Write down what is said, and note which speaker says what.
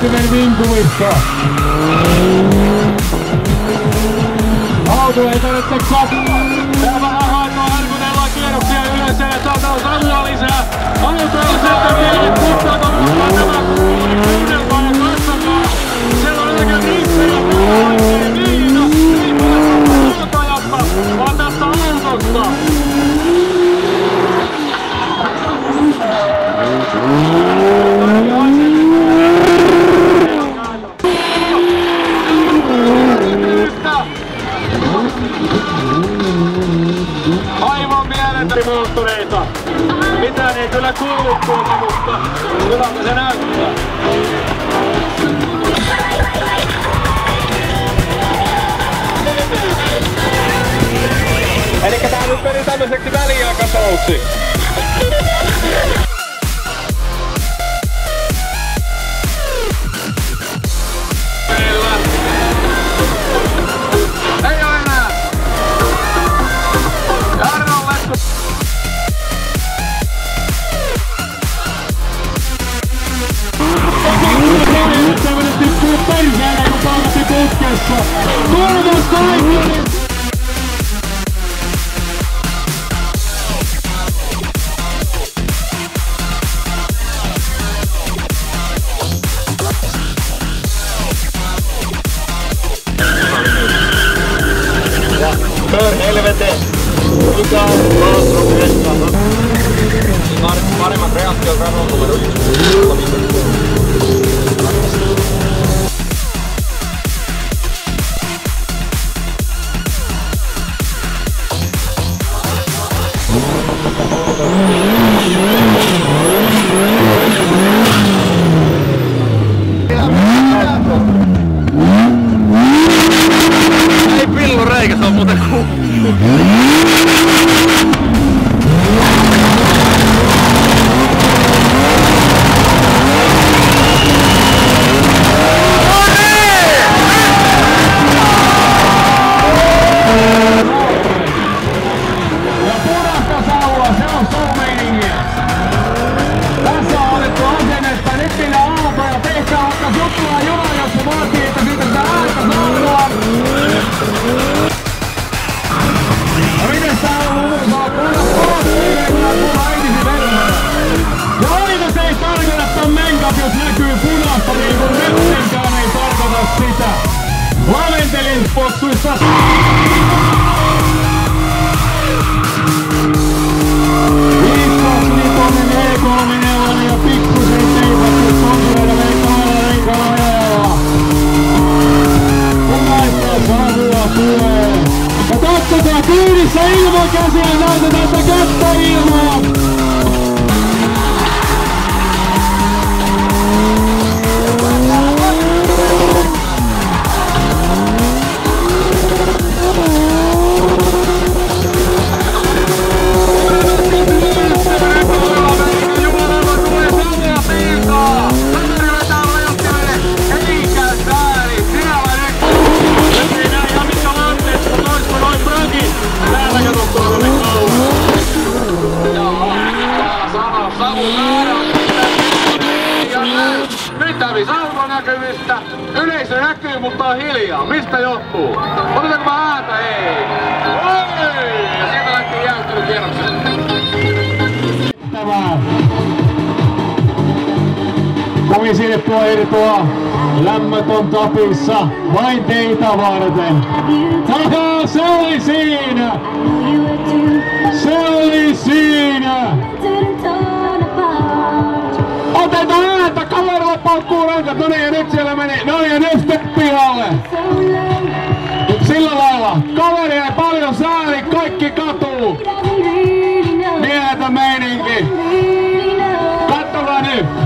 Speaker 1: Lehtinen vinkumista. Auto ei tarvitse katsoa. Tää vähän haetaan, harkutellaan kierroksia yleensä ja saadaan savua lisää. Auto on sitten vielä puhtaalta mukaan tämä kuunnelmaa ja katsokaa. Siellä on aika riittejä oikein viina. Ei autojasta, vaan tästä autosta. Aivan mielentäni moottoreita. Mitään ei kyllä kuulu tuolta, mutta hyvältä se näyttää. Elikkä tää nyt meni tämmöiseksi väliaikasouksi. Tämmönen tippuu perseelle, kun painatti putkessa. Kolmas kaikki! Kör helvete! Mikä on Laastrom Hessan? Paremmat reaktiot radon numero 1. Ei pillu reikä, se on muuten jos näkyy punaista, niin kun metsenkään ei tarkoita sitä. Laventelin boksuissa. Viikkosvitonen E34 ja pikkusen teipattu sponsoreida vei kahdella reikalla ajalla. Punaista savua tulee. Ja katsotaan kyydissä ilman käsiä, näytetään sitä kättä ilmaan. Näkyvistä. Yleisö näkyy, mutta on hiljaa. Mistä johtuu? Otetaanko ääntä? Ei. Oi! Ja sieltä lähti jäähtelykierroksen. Kumisilppua irtoa. Lämmöt on tapissa. Vain teitä varten. Tahaa, se oli siinä! Se oli siinä! Otetaan ääntä, kaverilla paukkuu rankat, no niin ja nyt siellä meni, no niin ja nyt sitten pihalle. Sillä lailla, kaveri ei paljon sääli, kaikki katuu. Mieletön meininki. Katsokaa nyt.